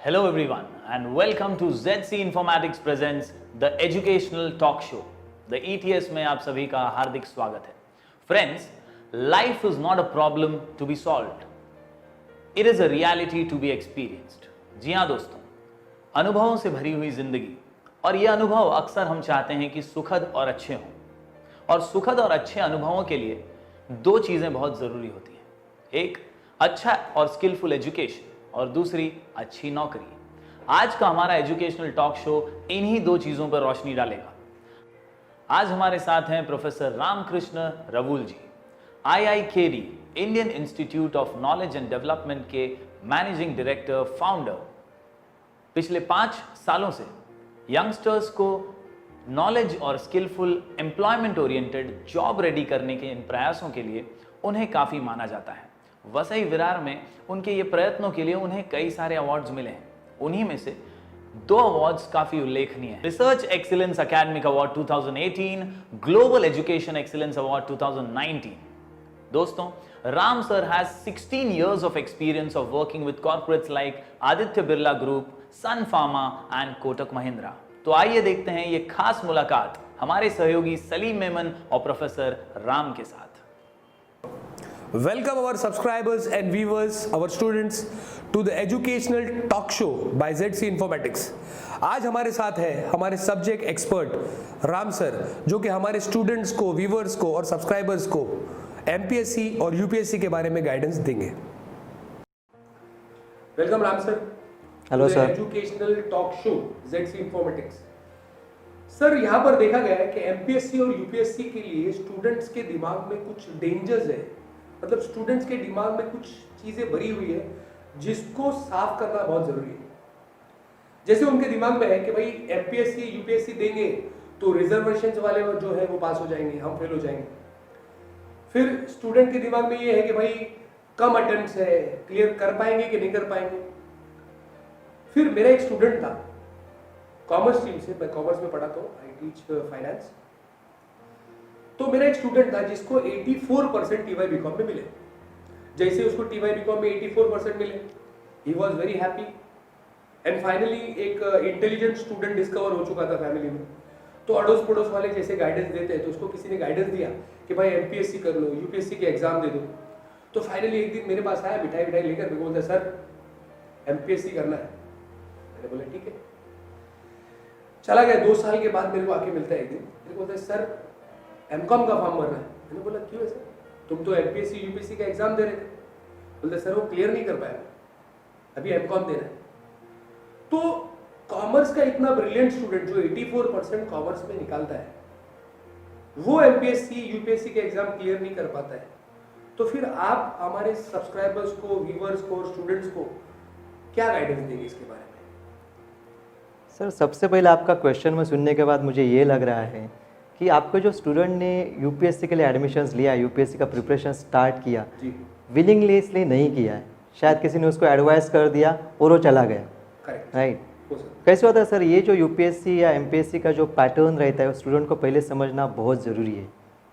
Hello everyone and welcome to ZC Informatics presents the Educational Talk Show. The ETS में आप सभी का हार्दिक स्वागत है. Friends, life is not a problem to be solved. It is a reality to be experienced. जी हाँ दोस्तों, अनुभवों से भरी हुई जिंदगी और ये अनुभव अक्सर हम चाहते हैं कि सुखद और अच्छे हों. और सुखद और अच्छे अनुभवों के लिए दो चीजें बहुत जरूरी होती हैं. एक अच्छा और स्किलफुल एजुकेशन और दूसरी अच्छी नौकरी. आज का हमारा एजुकेशनल टॉक शो इन्हीं दो चीजों पर रोशनी डालेगा. आज हमारे साथ हैं professor Ramakrishna Rawool ji, IIKD Indian institute of knowledge and development के मैनेजिंग डायरेक्टर फाउंडर. पिछले 5 सालों से यंगस्टर्स को नॉलेज और skillful employment oriented job ready करने के इन प्रयासों के लिए उन्हें काफी माना जाता है. वसई विरार में उनके ये प्रयत्नों के लिए उन्हें कई सारे अवार्ड्स मिले हैं. उन्हीं में से 2 अवार्ड्स काफी उल्लेखनीय हैं. Research excellence academic award 2018, global education excellence award 2019. दोस्तों, Ram sir has 16 years of experience of working with corporates like Aditya Birla group, Sun Pharma and Kotak Mahindra. तो आइए देखते हैं ये खास मुलाकात हमारे सहयोगी सलीम मेमन और प्रोफेसर राम के साथ. Welcome our subscribers and viewers, our students to the educational talk show by ZC Informatics. आज हमारे साथ है हमारे सब्जेक्ट एक्सपर्ट राम सर, जो कि हमारे स्टूडेंट्स को, व्यूवर्स को और सब्सक्राइबर्स को MPSC और UPSC के बारे में गाइडेंस देंगे. Welcome Ram sir. Hello sir. Educational talk show ZC Informatics. Sir, यहाँ पर देखा गया है कि MPSC और UPSC के लिए स्टूडेंट्स के दिमाग में कुछ डेंजर्स है. मतलब स्टूडेंट्स के दिमाग में कुछ चीजें भरी हुई है जिसको साफ करना बहुत जरूरी है. जैसे उनके दिमाग में है कि भाई MPSC UPSC देंगे तो रिजर्वेशंस वाले जो है वो पास हो जाएंगे, हम फेल हो जाएंगे. फिर स्टूडेंट के दिमाग में ये है कि भाई कम अटेम्प्ट्स है, क्लियर कर पाएंगे कि नहीं कर पाएंगे. फिर मेरा एक स्टूडेंट था कॉमर्स स्ट्रीम से, मैं कॉमर्स में पढ़ाता हूँ, आई टीच फाइनेंस. तो मेरा एक स्टूडेंट था जिसको 84% TY BCom में मिले. जैसे उसको TY BCom में 84% मिले, he was very happy. And finally एक इंटेलिजेंट स्टूडेंट डिस्कवर हो चुका था फैमिली में. तो अड़ोस पड़ोस वाले जैसे गाइडेंस देते हैं, तो उसको किसी ने गाइडेंस दिया कि भाई MPSC कर लो, UPSC के एग्जाम दे दो. तो फाइनली एक दिन मेरे पास आया मिठाई विठाई लेकर, मेरे को बोलता सर MPSC करना है. मैंने बोला ठीक है. चला गया. 2 साल के बाद मेरे को आके मिलता है एक दिन, मेरे को बोलता है सर MCOM का फॉर्म भरना है. मैंने बोला क्यों है सर, तुम तो MPSC UPSC का एग्जाम दे रहे थे. बोलते सर वो क्लियर नहीं कर पाया, अभी MCOM देना है. तो कॉमर्स का इतना ब्रिलियंट स्टूडेंट जो 84% कॉमर्स में निकालता है, वो MPSC UPSC के एग्जाम क्लियर नहीं कर पाता है. तो फिर आप हमारे सब्सक्राइबर्स को, व्यूअर्स को और स्टूडेंट्स को क्या गाइडेंस देंगे इसके बारे में? सर, सबसे पहले आपका क्वेश्चन में सुनने के बाद मुझे ये लग रहा है कि आपके जो स्टूडेंट ने UPSC के लिए एडमिशन्स लिया, UPSC का प्रिपरेशन स्टार्ट किया, विलिंगली इसलिए नहीं किया है. शायद किसी ने उसको एडवाइस कर दिया और वो चला गया. राइट. कैसे होता है सर, ये जो UPSC या MPSC का जो पैटर्न रहता है, स्टूडेंट को पहले समझना बहुत ज़रूरी है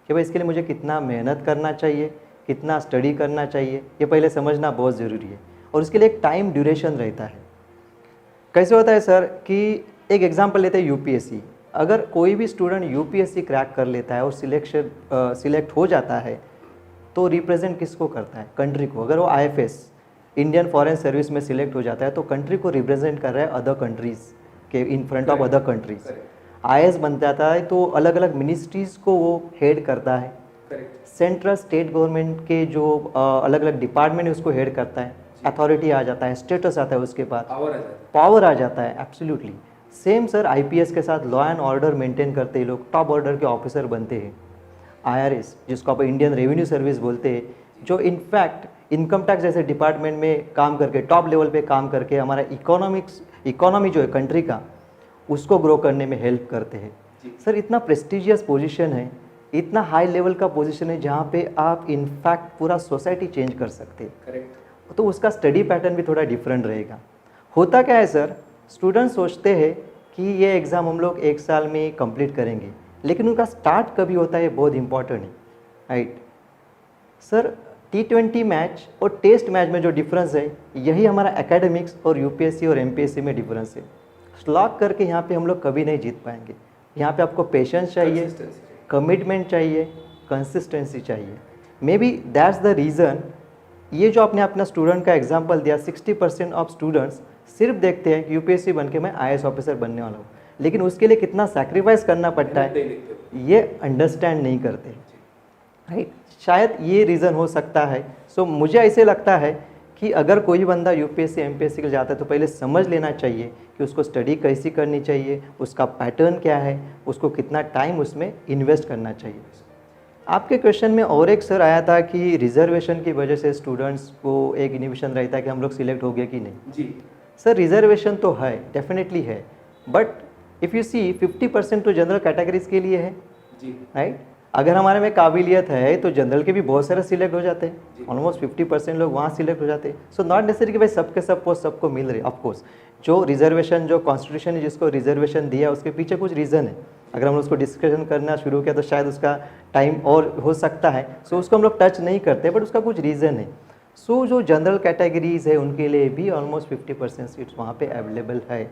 कि भाई इसके लिए मुझे कितना मेहनत करना चाहिए, कितना स्टडी करना चाहिए, ये पहले समझना बहुत ज़रूरी है. और उसके लिए एक टाइम ड्यूरेशन रहता है. कैसे होता है सर कि एक एग्जाम्पल लेते हैं UPSC. अगर कोई भी स्टूडेंट UPSC क्रैक कर लेता है और सिलेक्ट हो जाता है, तो रिप्रेजेंट किसको करता है? कंट्री को. अगर वो IFS इंडियन फॉरेन सर्विस में सिलेक्ट हो जाता है तो कंट्री को रिप्रेजेंट कर रहा है अदर कंट्रीज़ के, in front of other countries. IAS बन जाता है तो अलग अलग मिनिस्ट्रीज़ को वो हेड करता है. सेंट्रल स्टेट गवर्नमेंट के जो अलग अलग डिपार्टमेंट है उसको हेड करता है. अथॉरिटी आ जाता है, स्टेटस आता है, उसके बाद पावर आ जाता है. एब्सोल्युटली सेम सर IPS के साथ लॉ एंड ऑर्डर मेंटेन करते हैं लोग, टॉप ऑर्डर के ऑफिसर बनते हैं. IRS जिसको आप इंडियन रेवेन्यू सर्विस बोलते हैं, जो इनफैक्ट इनकम टैक्स जैसे डिपार्टमेंट में काम करके, टॉप लेवल पे काम करके हमारा इकोनॉमी जो है कंट्री का, उसको ग्रो करने में हेल्प करते हैं. सर, इतना प्रेस्टिजियस पोजीशन है, इतना हाई लेवल का पोजीशन है जहाँ पे आप इनफैक्ट पूरा सोसाइटी चेंज कर सकते हैं. तो उसका स्टडी पैटर्न भी थोड़ा डिफरेंट रहेगा. होता क्या है सर, स्टूडेंट सोचते हैं कि ये एग्ज़ाम हम लोग 1 साल में कंप्लीट करेंगे, लेकिन उनका स्टार्ट कभी होता है, बहुत इंपॉर्टेंट है. राइट सर, T20 मैच और टेस्ट मैच में जो डिफरेंस है, यही हमारा एकेडमिक्स और यूपीएससी और एमपीएससी में डिफरेंस है। स्लॉग करके यहाँ पे हम लोग कभी नहीं जीत पाएंगे। यहाँ पे आपको पेशेंस चाहिए, कमिटमेंट चाहिए, कंसिस्टेंसी चाहिए। May be that's the reason, ये जो आपने अपना स्टूडेंट का एग्जांपल दिया, 60% ऑफ स्टूडेंट्स सिर्फ देखते हैं कि यूपीएससी बन के मैं आईएएस ऑफिसर बनने वाला हूँ, लेकिन उसके लिए कितना सैक्रिफाइस करना पड़ता है ये अंडरस्टैंड नहीं करते, राइट। शायद ये रीज़न हो सकता है। सो मुझे ऐसे लगता है कि अगर कोई बंदा यूपीएससी एमपीएससी के लिए जाता है तो पहले समझ लेना चाहिए कि उसको स्टडी कैसी करनी चाहिए, उसका पैटर्न क्या है, उसको कितना टाइम उसमें इन्वेस्ट करना चाहिए। आपके क्वेश्चन में और एक सर आया था कि रिजर्वेशन की वजह से स्टूडेंट्स को एक इनिबिशन रहता है कि हम लोग सिलेक्ट हो गए कि नहीं। जी सर, रिजर्वेशन तो है, डेफिनेटली है, बट इफ़ यू सी 50% तो जनरल कैटेगरीज के लिए है, जी राइट। अगर हमारे में काबिलियत है तो जनरल के भी बहुत सारे सिलेक्ट हो जाते हैं, ऑलमोस्ट 50% लोग वहाँ सिलेक्ट हो जाते हैं। सो नॉट नेसेसरी कि भाई सबके सब पोस्ट सबको मिल रही। ऑफकोर्स जो रिजर्वेशन, जो कॉन्स्टिट्यूशन ने जिसको रिजर्वेशन दिया उसके पीछे कुछ रीज़न है। अगर हम उसको डिस्कशन करना शुरू किया तो शायद उसका टाइम और हो सकता है, सो उसको हम लोग टच नहीं करते, बट उसका कुछ रीज़न है। सो जो जनरल कैटेगरीज है उनके लिए भी ऑलमोस्ट 50% सीट्स वहाँ पे अवेलेबल है।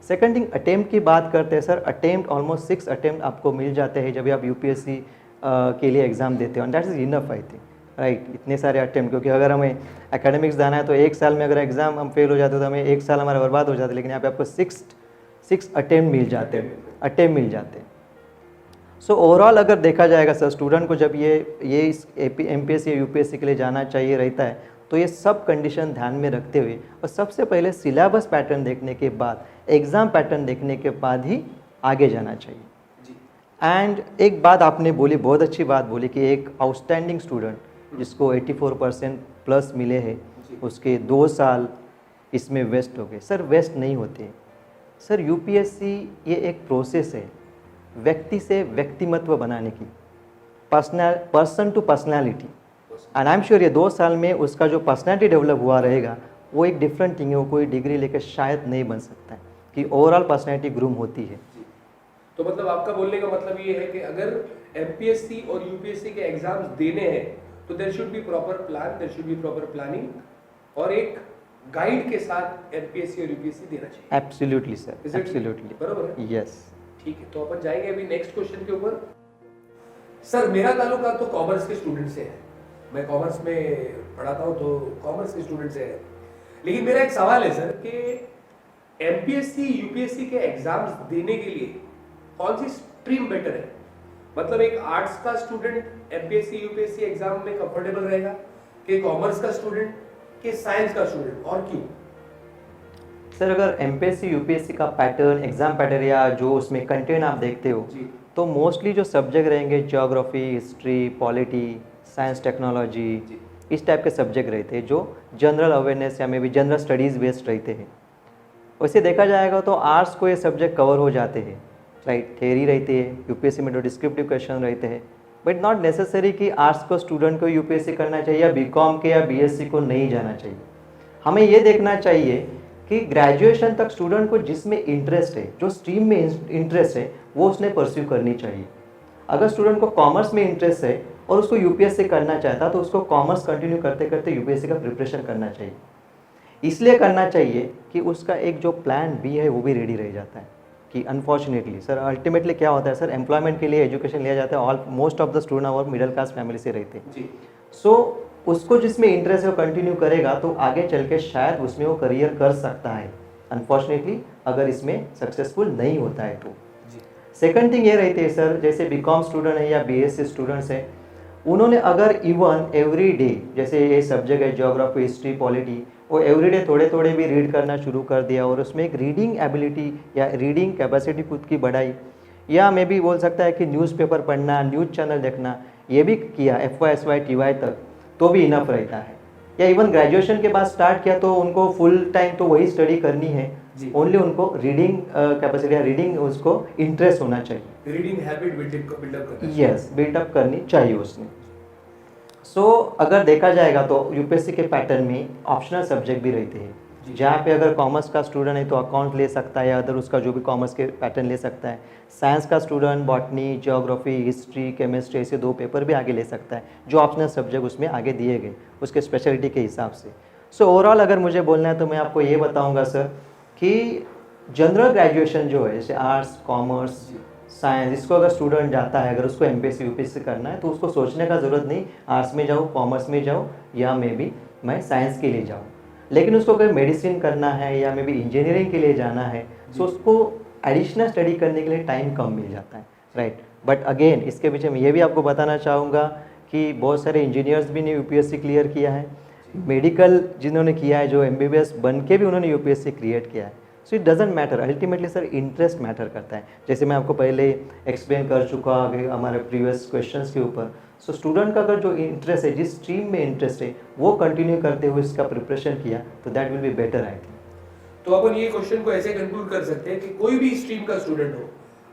सेकंड थिंग, अटेम्प्ट की बात करते हैं सर। अटेम्प्ट ऑलमोस्ट 6 अटेम्प्ट आपको मिल जाते हैं जब भी आप यूपीएससी के लिए एग्ज़ाम देते हो, and that is enough I think, right. इतने सारे अटेम्प्ट, क्योंकि अगर हमें एकेडमिक्स जाना है तो एक साल में अगर एग्ज़ाम हम फेल हो जाते तो हमें एक साल हमारा बर्बाद हो जाता है, लेकिन यहाँ पे आपको 6 अटेम्प्ट मिल जाते हैं। सो ओवरऑल अगर देखा जाएगा सर, स्टूडेंट को जब ये इस एमपीएससी या यूपीएससी के लिए जाना चाहिए रहता है तो ये सब कंडीशन ध्यान में रखते हुए और सबसे पहले सिलेबस पैटर्न देखने के बाद, एग्ज़ाम पैटर्न देखने के बाद ही आगे जाना चाहिए। एंड एक बात आपने बोली, बहुत अच्छी बात बोली कि एक आउटस्टैंडिंग स्टूडेंट जिसको 84% प्लस मिले हैं, उसके 2 साल इसमें वेस्ट हो गए। सर वेस्ट नहीं होते सर, यूपीएससी ये एक प्रोसेस है व्यक्ति से व्यक्तिमत्व बनाने की, person to personality. And I am sure ये 2 साल में उसका जो पर्सनैलिटी डेवलप हुआ रहेगा वो एक डिफरेंट थिंग है। वो कोई डिग्री लेकर शायद नहीं बन सकता है, कि ओवरऑल पर्सनैलिटी ग्रूम होती है। तो मतलब आपका बोलने का मतलब ये है कि अगर एमपीएससी और यूपीएससी के एग्जाम्स देने हैं तो there should be proper plan, there should be proper planning, और एक गाइड के साथ एमपीएससी और यूपीएससी देना चाहिए। एब्सोल्युटली सर, एब्सोल्युटली, बराबर है। यस, ठीक है, तो अपन जाएंगे अभी नेक्स्ट क्वेश्चन के ऊपर। सर मेरा ताल्लुका तो कॉमर्स के स्टूडेंट से है, मैं कॉमर्स में पढ़ाता हूँ तो कॉमर्स के स्टूडेंट से है, लेकिन मेरा एक सवाल है सर कि एमपीएससी यूपीएससी के एग्जाम्स देने के लिए कौन सी स्ट्रीम बेटर है? मतलब एक आर्ट्स का स्टूडेंट एमपीएससी यूपीएससी एग्जाम में कंफर्टेबल रहेगा कि कॉमर्स का स्टूडेंट कि साइंस का स्टूडेंट, और क्यों? सर अगर एमपीएससी यूपीएससी का पैटर्न, एग्जाम पैटर्न या जो उसमें कंटेंट आप देखते हो तो मोस्टली जो सब्जेक्ट रहेंगे geography, history, polity, science, technology, इस टाइप के सब्जेक्ट रहते हैं जो जनरल अवेयरनेस या may be general studies based रहते हैं। वैसे देखा जाएगा तो आर्ट्स को ये सब्जेक्ट कवर हो जाते हैं, राइट। थ्योरी रहती है, यूपीएससी में जो डिस्क्रिप्टिव क्वेश्चन रहते हैं, बट नॉट नेसेसरी कि आर्ट्स को स्टूडेंट को यूपीएससी करना चाहिए या बीकॉम के या बीएससी को नहीं जाना चाहिए। हमें ये देखना चाहिए कि ग्रेजुएशन तक स्टूडेंट को जिसमें इंटरेस्ट है, जो स्ट्रीम में इंटरेस्ट है, वो उसने परस्यू करनी चाहिए। अगर स्टूडेंट को कॉमर्स में इंटरेस्ट है और उसको यूपीएससी करना चाहता तो उसको कॉमर्स कंटिन्यू करते करते यूपीएससी का प्रिपरेशन करना चाहिए। इसलिए करना चाहिए कि उसका एक जो प्लान बी है वो भी रेडी रह जाता है। कि अनफॉर्चुनेटली सर अल्टीमेटली क्या होता है सर, एम्प्लॉयमेंट के लिए एजुकेशन लिया जाता है, all most of the student और मिडिल क्लास फैमिली से रहते हैं। सो उसको जिसमें इंटरेस्ट है वो कंटिन्यू करेगा तो आगे चल के शायद उसमें वो करियर कर सकता है। अनफॉर्चुनेटली अगर इसमें सक्सेसफुल नहीं होता है तो सेकंड थिंग ये रहती है सर, जैसे बीकॉम स्टूडेंट है या बीएससी स्टूडेंट्स हैं, उन्होंने अगर इवन एवरी डे, जैसे ये सब्जेक्ट है ज्योग्राफी, हिस्ट्री, पॉलिटी, वो एवरीडे थोड़े थोड़े भी रीड करना शुरू कर दिया और उसमें एक रीडिंग एबिलिटी या रीडिंग कैपेसिटी खुद की बढ़ाई, या मे भी बोल सकता है कि न्यूज़पेपर पढ़ना, न्यूज़ चैनल देखना, ये भी किया FY SY TY तक, तो भी इनफ रहता है। या इवन ग्रेजुएशन के बाद स्टार्ट किया तो उनको फुल टाइम तो वही स्टडी करनी है, ओनली उनको रीडिंग कैपेसिटी या रीडिंग उसको इंटरेस्ट होना चाहिए, रीडिंग हैबिट बिल्डअप करना, यस, बिल्डअप करनी चाहिए उसने। सो अगर देखा जाएगा तो यूपीएससी के पैटर्न में ऑप्शनल सब्जेक्ट भी रहते हैं, जहाँ पे अगर कॉमर्स का स्टूडेंट है तो अकाउंट ले सकता है या अदर उसका जो भी कॉमर्स के पैटर्न ले सकता है। साइंस का student botany, geography, history, chemistry ऐसे 2 पेपर भी आगे ले सकता है जो ऑप्शनल सब्जेक्ट उसमें आगे दिए गए उसके स्पेशलिटी के हिसाब से। सो ओवरऑल अगर मुझे बोलना है तो मैं आपको ये बताऊँगा सर कि जनरल ग्रेजुएशन जो है जैसे आर्ट्स, कॉमर्स, साइंस, इसको अगर स्टूडेंट जाता है अगर उसको एमपीएससी यूपीएससी करना है तो उसको सोचने का ज़रूरत नहीं आर्ट्स में जाऊँ, कॉमर्स में जाऊँ या मैं साइंस के लिए जाऊँ। लेकिन उसको अगर मेडिसिन करना है या इंजीनियरिंग के लिए जाना है तो उसको एडिशनल स्टडी करने के लिए टाइम कम मिल जाता है, राइट। बट अगेन इसके पीछे मैं ये भी आपको बताना चाहूँगा कि बहुत सारे इंजीनियर्स भी ने यूपीएससी क्लियर किया है, मेडिकल जिन्होंने किया है जो एमबीबीएस बन के भी उन्होंने यूपीएससी क्रिएट किया है। So it doesn't matter, ultimately sir interest matter करता है। जैसे मैं आपको पहले एक्सप्लेन कर चुका हमारे प्रीवियस क्वेश्चंस के ऊपर। सो स्टूडेंट का अगर जो इंटरेस्ट है, जिस स्ट्रीम में इंटरेस्ट है वो कंटिन्यू करते हुए इसका प्रिपरेशन किया तो that will be better I think. तो अपन ये क्वेश्चन को ऐसे कंक्लूड कर सकते हैं कि कोई भी स्ट्रीम का स्टूडेंट हो,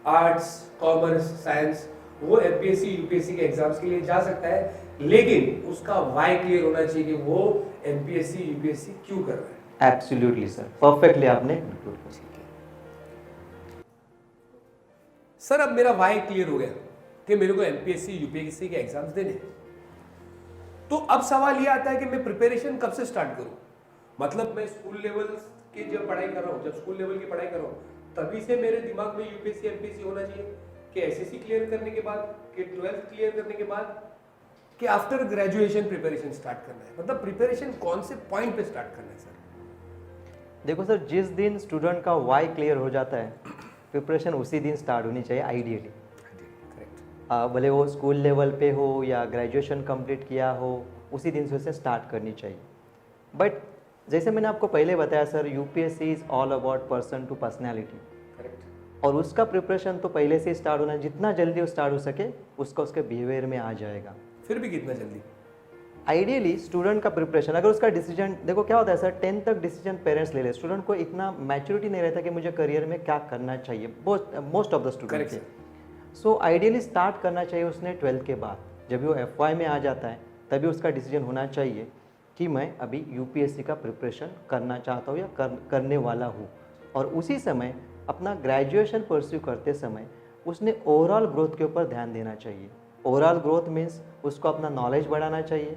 आर्ट्स, कॉमर्स, साइंस, वो एमपीएससी यूपीएससी के एग्जाम्स के लिए जा सकता है, लेकिन उसका वाई क्लियर होना चाहिए कि वो एमपीएससी यूपीएससी क्यों कर रहा है। एब्सोल्युटली सर, परफेक्टली आपने कंक्लूड कर दिया। सर अब मेरा वाई क्लियर हो गया कि मेरे को एमपीएससी यूपीएससी के एग्जाम्स देने हैं। तो अब सवाल ये आता है कि मैं प्रिपरेशन कब से स्टार्ट करूं। मतलब मैं स्कूल लेवल की जब पढ़ाई कर रहा हूं, जब स्कूल लेवल की पढ़ाई कर रहा हूं तभी से मेरे दिमाग में यूपीएससी एमपीएससी होना चाहिए कि एसएससी क्लियर करने के बाद, कि 12th क्लियर करने के बाद, कि आफ्टर ग्रेजुएशन प्रिपरेशन स्टार्ट करना है। मतलब प्रिपरेशन कौन से पॉइंट पे स्टार्ट करना है सर? देखो सर, जिस दिन स्टूडेंट का वाई क्लियर हो जाता है प्रिपरेशन उसी दिन स्टार्ट होनी चाहिए आइडियली। भले वो स्कूल लेवल पे हो या ग्रेजुएशन कंप्लीट किया हो, उसी दिन से उसे स्टार्ट करनी चाहिए। बट जैसे मैंने आपको पहले बताया sir, UPSC is all about person to personality, और उसका प्रिपरेशन तो पहले से स्टार्ट होना, जितना जल्दी वो स्टार्ट हो सके उसका उसके बिहेवियर में आ जाएगा। फिर भी कितना जल्दी? आइडियली स्टूडेंट का प्रिपरेशन, अगर उसका डिसीजन, देखो क्या होता है सर, 10th तक डिसीजन पेरेंट्स ले ले, स्टूडेंट को इतना मैच्योरिटी नहीं रहता कि मुझे करियर में क्या करना चाहिए, मोस्ट ऑफ द स्टूडेंट के। सो आइडियली स्टार्ट करना चाहिए उसने 12th के बाद, जब वो FY में आ जाता है तभी उसका डिसीजन होना चाहिए कि मैं अभी यूपीएससी का प्रिपरेशन करना चाहता हूँ या करने वाला हूँ। और उसी समय अपना ग्रेजुएशन परस्यू करते समय उसने ओवरऑल ग्रोथ के ऊपर ध्यान देना चाहिए। ओवरऑल ग्रोथ मीन्स उसको अपना नॉलेज बढ़ाना चाहिए,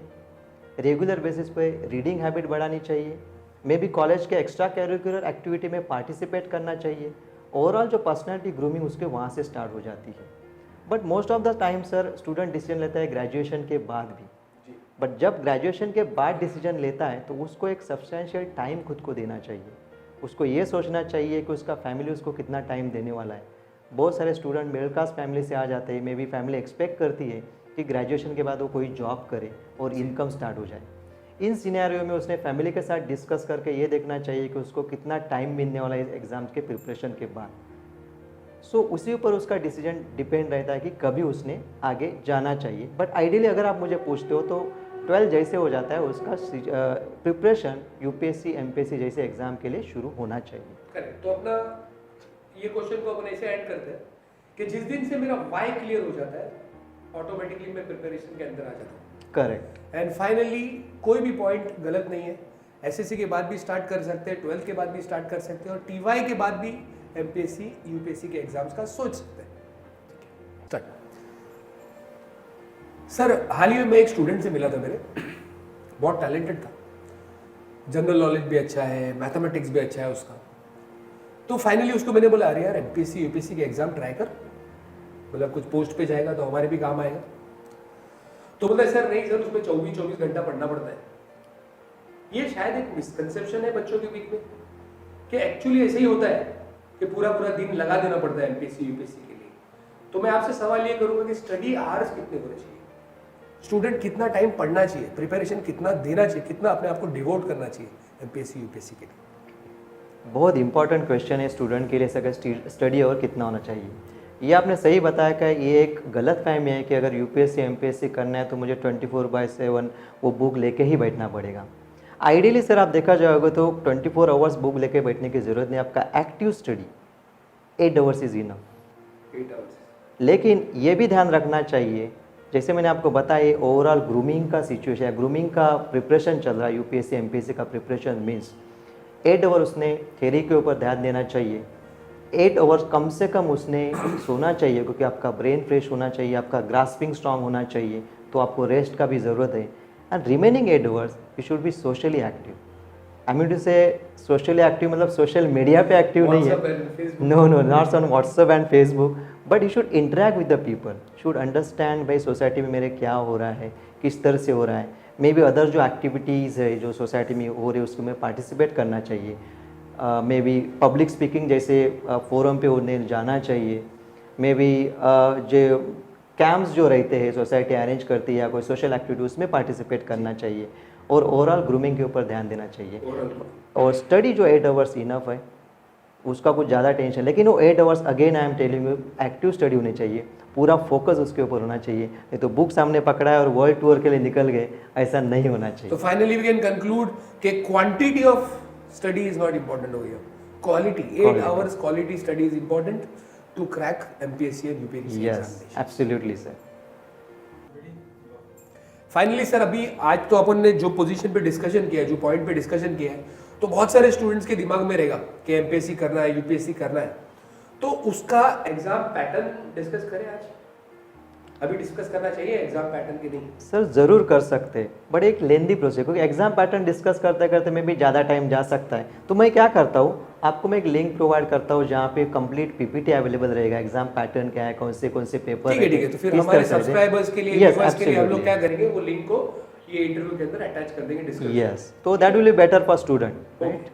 रेगुलर बेसिस पे रीडिंग हैबिट बढ़ानी चाहिए, मे बी कॉलेज के एक्स्ट्रा करिकुलर एक्टिविटी में पार्टिसिपेट करना चाहिए। ओवरऑल जो पर्सनैलिटी ग्रूमिंग उसके वहाँ से स्टार्ट हो जाती है। But most of the time sir student decision लेता है ग्रेजुएशन के बाद भी, बट जब ग्रेजुएशन के बाद डिसीजन लेता है तो उसको एक सब्सटेंशियल टाइम खुद को देना चाहिए। उसको ये सोचना चाहिए कि उसका फैमिली उसको कितना टाइम देने वाला है। बहुत सारे स्टूडेंट मिडिल क्लास फैमिली से आ जाते हैं, मे बी फैमिली एक्सपेक्ट करती है कि ग्रेजुएशन के बाद वो कोई जॉब करे और इनकम स्टार्ट हो जाए। इन सिनेरियो में उसने फैमिली के साथ डिस्कस करके ये देखना चाहिए कि उसको कितना टाइम मिलने वाला है एग्ज़ाम्स के प्रिपरेशन के बाद। सो उसी ऊपर उसका डिसीजन डिपेंड रहता है कि कभी उसने आगे जाना चाहिए। बट आइडियली अगर आप मुझे पूछते हो तो 12 जैसे हो जाता है उसका प्रिपरेशन यूपीएससी एमपीएससी जैसे एग्ज़ाम के लिए शुरू होना चाहिए। करेक्ट। तो अपना ये क्वेश्चन को अपन ऐसे ऐड करते हैं कि जिस दिन से मेरा वाई क्लियर हो जाता है ऑटोमेटिकली मैं प्रिपरेशन के अंदर आ जाता हूँ। करेक्ट। एंड फाइनली कोई भी पॉइंट गलत नहीं है, एसएससी के बाद भी स्टार्ट कर सकते हैं, 12th के बाद भी स्टार्ट कर सकते हैं, और टीवाई के बाद भी एमपीएससी यूपीएससी के एग्जाम्स का सोच सकते हैं। स्टार्ट। सर हाल ही में मैं एक स्टूडेंट से मिला था, मेरे बहुत टैलेंटेड था, जनरल नॉलेज भी अच्छा है, मैथमेटिक्स भी अच्छा है उसका। तो फाइनली उसको मैंने बोला अरे यार एमपीएससी यूपीएससी के एग्जाम ट्राई कर, मतलब कुछ पोस्ट पे जाएगा तो हमारे भी काम आएगा। तो बोला सर नहीं सर, उसमें 24 घंटा पढ़ना पड़ता है। ये शायद एक मिसकंसेप्शन है बच्चों के बीच में कि एक्चुअली ऐसे ही होता है कि पूरा दिन लगा देना पड़ता है एमपीएससी यूपीएससी के लिए। तो मैं आपसे सवाल ये करूंगा कि स्टडी आवर्स कितने होने चाहिए, स्टूडेंट कितना टाइम पढ़ना चाहिए, प्रिपरेशन कितना देना चाहिए, कितना अपने आप को डिवोट करना चाहिए एमपीएससी यूपीएससी के लिए? बहुत इंपॉर्टेंट क्वेश्चन है स्टूडेंट के लिए, सर स्टडी और कितना होना चाहिए। ये आपने सही बताया कि ये एक गलत फहमी है कि अगर यूपीएससी एमपीएससी करना है तो मुझे 24/7 वो बुक लेके ही बैठना पड़ेगा। आइडियली सर आप देखा जाएगा तो 24 आवर्स बुक लेके बैठने की ज़रूरत नहीं, आपका active study 8 hours is enough. 8 hours. लेकिन ये भी ध्यान रखना चाहिए, जैसे मैंने आपको बताया ओवरऑल ग्रूमिंग का सिचुएशन है, ग्रूमिंग का प्रिपरेशन चल रहा है, यूपीएससी एमपीएससी का प्रिपरेशन मीन्स 8 आवर उसने थ्योरी के ऊपर ध्यान देना चाहिए, 8 आवर्स कम से कम उसने सोना चाहिए, क्योंकि आपका ब्रेन फ्रेश होना चाहिए, आपका ग्रास्पिंग स्ट्रांग होना चाहिए, तो आपको रेस्ट का भी ज़रूरत है। And remaining 8 hours you should be socially active. I mean to say socially active मतलब सोशल मीडिया पे एक्टिव नहीं है, WhatsApp and Facebook. No no not on WhatsApp and Facebook, but you should interact with the people, should understand भाई society में मेरे क्या हो रहा है, किस तरह से हो रहा है, मे बी अदर जो एक्टिविटीज़ है जो सोसाइटी में हो रही है उसको में पार्टिसिपेट करना चाहिए, मे बी पब्लिक स्पीकिंग जैसे फोरम पे उन्हें जाना चाहिए, मे बी जो कैंप्स जो रहते हैं सोसाइटी अरेंज करती है या कोई सोशल एक्टिविटी उसमें पार्टिसिपेट करना चाहिए, और ओवरऑल ग्रूमिंग के ऊपर ध्यान देना चाहिए। और स्टडी जो 8 आवर्स इनफ है, उसका कुछ ज़्यादा टेंशन, लेकिन वो 8 hours again I am telling you active study होनी चाहिए, पूरा फोकस उसके ऊपर होना चाहिए, नहीं तो बुक सामने पकड़ा है और वर्ल्ड टूर के लिए निकल गए, ऐसा नहीं होना चाहिए। तो फाइनली वी कैन कंक्लूड कि quantity of study is not important over here, quality 8 hours quality study is important to crack MPSC and UPSC yes examination. Absolutely sir. Finally sir, अभी आज तो अपन ने जो पोजीशन पे डिस्कशन किया है, जो पॉइंट पे डिस्कशन किया है, तो बहुत सारे स्टूडेंट्स के दिमाग में रहेगा कि एमपीएससी करना है, यूपीएससी करना है, तो उसका एग्जाम पैटर्न डिस्कस करें आज। अभी डिस्कस करना चाहिए एग्जाम पैटर्न की? नहीं सर ज़रूर कर सकते हैं, बट एक लेंदी प्रोसेस, क्योंकि एग्जाम पैटर्न डिस्कस करते करते में भी ज़्यादा टाइम जा सकता है। तो मैं क्या करता हूँ, आपको मैं एक लिंक प्रोवाइड करता हूँ जहाँ पे कंप्लीट पीपीटी अवेलेबल रहेगा, एग्जाम पैटर्न क्या है, कौन से पेपर। ठीक है, तो फिर हमारे सब्सक्राइबर्स के लिए, व्यूअर्स के लिए हम लोग क्या करेंगे, वो लिंक को ये इंटरव्यू के अंदर अटैच कर देंगे डिस्कशन। यस, तो that will be better for student, right.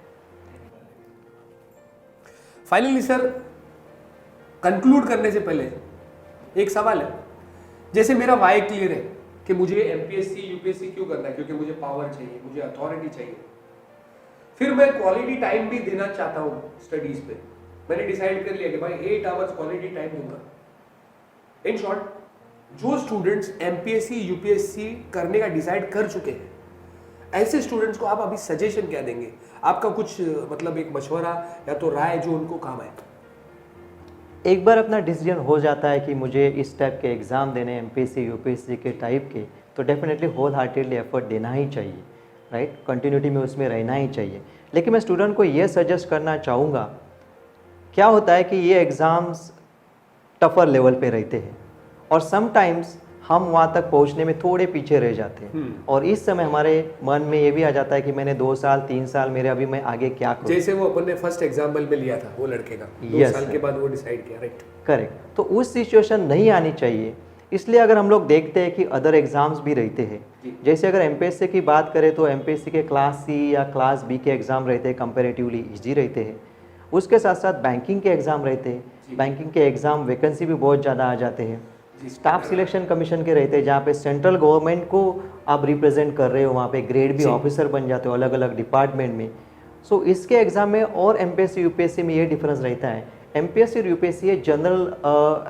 Finally sir, conclude करने से पहले एक सवाल है, जैसे मेरा वाई क्लियर है कि मुझे एमपीएससी यूपीएससी क्यों करना है, क्योंकि मुझे पावर चाहिए, मुझे अथॉरिटी चाहिए, फिर मैं क्वालिटी टाइम भी देना चाहता हूँ स्टडीज पे, मैंने डिसाइड कर लिया कि भाई 8 आवर्स क्वालिटी टाइम दूंगा। इन शॉर्ट, जो स्टूडेंट्स एमपीएससी यूपीएससी करने का डिसाइड कर चुके हैं, ऐसे स्टूडेंट्स को आप अभी सजेशन क्या देंगे? आपका कुछ मतलब एक मशवरा या तो राय जो उनको काम आए। एक बार अपना डिसीजन हो जाता है कि मुझे इस टाइप के एग्ज़ाम देने एमपीएससी यूपीएससी के टाइप के, तो डेफिनेटली होल हार्टेडली एफर्ट देना ही चाहिए, राइट, कंटिन्यूटी में उसमें रहना ही चाहिए। लेकिन मैं स्टूडेंट को ये सजेस्ट करना चाहूँगा, क्या होता है कि ये एग्ज़ाम्स टफर लेवल पे रहते हैं और समटाइम्स हम वहाँ तक पहुँचने में थोड़े पीछे रह जाते हैं, और इस समय हमारे मन में ये भी आ जाता है कि मैंने 2 साल 3 साल मेरे अभी मैं आगे क्या करूँ। जैसे वो अपन ने फर्स्ट एग्जाम्पल में लिया था वो लड़के का, 2 साल के बाद वो डिसाइड किया, राइट? करेक्ट, तो उस सिचुएशन नहीं आनी चाहिए। इसलिए अगर हम लोग देखते हैं कि अदर एग्ज़ाम्स भी रहते हैं, जैसे अगर एमपीएससी की बात करें तो एमपीएससी के क्लास सी या क्लास बी के एग्ज़ाम रहते हैं, कंपेरेटिवली ईजी रहते हैं। उसके साथ साथ बैंकिंग के एग्ज़ाम रहते हैं, बैंकिंग के एग्ज़ाम वैकेंसी भी बहुत ज़्यादा आ जाते हैं। स्टाफ सिलेक्शन कमीशन के रहते हैं, जहाँ पे सेंट्रल गवर्नमेंट को आप रिप्रेजेंट कर रहे हो, वहाँ पे ग्रेड भी ऑफिसर बन जाते हो अलग अलग डिपार्टमेंट में। सो इसके एग्ज़ाम में और एमपीएससी यूपीएससी में ये डिफरेंस रहता है, एमपीएससी और यूपीएससी ये जनरल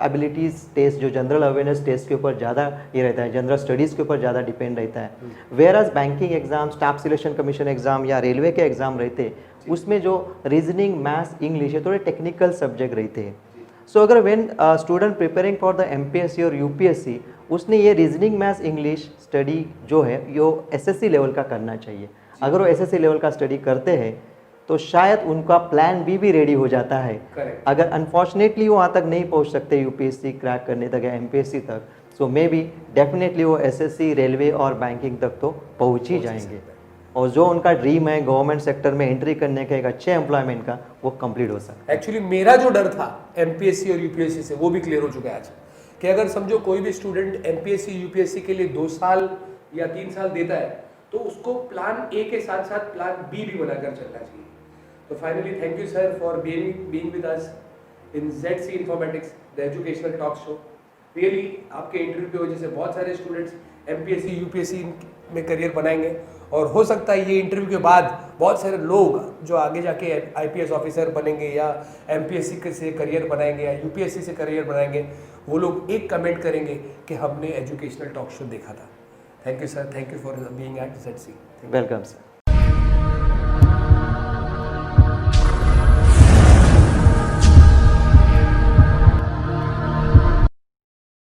एबिलिटीज़ टेस्ट, जो जनरल अवेयरनेस टेस्ट के ऊपर ज़्यादा ये रहता है, जनरल स्टडीज़ के ऊपर ज़्यादा डिपेंड रहता है। Whereas banking exam, staff selection commission exam या रेलवे के एग्जाम रहते हैं, उसमें जो रीजनिंग, मैथ्स, इंग्लिश है, थोड़े टेक्निकल सब्जेक्ट रहते हैं। सो अगर when student preparing for the MPSC और यूपीएससी, उसने ये रीजनिंग, मैथ्स, इंग्लिश स्टडी जो है यो एसएससी लेवल का करना चाहिए। अगर वो एसएससी लेवल का स्टडी करते हैं तो शायद उनका प्लान बी भी रेडी हो जाता है। Correct. अगर अनफॉर्चुनेटली वो वहाँ तक नहीं पहुँच सकते यूपीएससी क्रैक करने तक या एमपीएससी तक, सो मे बी डेफिनेटली वो एसएससी, रेलवे और बैंकिंग तक तो पहुँच ही जाएंगे, और जो उनका ड्रीम है गवर्नमेंट सेक्टर में एंट्री करने का, एक अच्छे एम्प्लॉयमेंट का, वो कंप्लीट हो सकता है। एक्चुअली मेरा जो डर था एमपीएससी और यूपीएससी से, वो भी क्लियर हो चुका है आज, कि अगर समझो कोई भी स्टूडेंट एमपीएससी यूपीएससी के लिए 2 साल या 3 साल देता है, तो उसको प्लान ए के साथ साथ प्लान बी भी बनाकर चलना चाहिए। तो finally thank you sir for being with us in ZC informatics, the educational talk show. Really आपके इंटरव्यू की वजह से बहुत सारे स्टूडेंट्स एमपीएससी यूपीएससी में करियर बनाएंगे, और हो सकता है ये इंटरव्यू के बाद बहुत सारे लोग जो आगे जाके आईपीएस ऑफिसर बनेंगे या एमपीएससी से करियर बनाएंगे या यूपीएससी से करियर बनाएंगे, वो लोग एक कमेंट करेंगे कि हमने एजुकेशनल टॉक शो देखा था। Thank you sir, thank you for being at ZC। Welcome sir.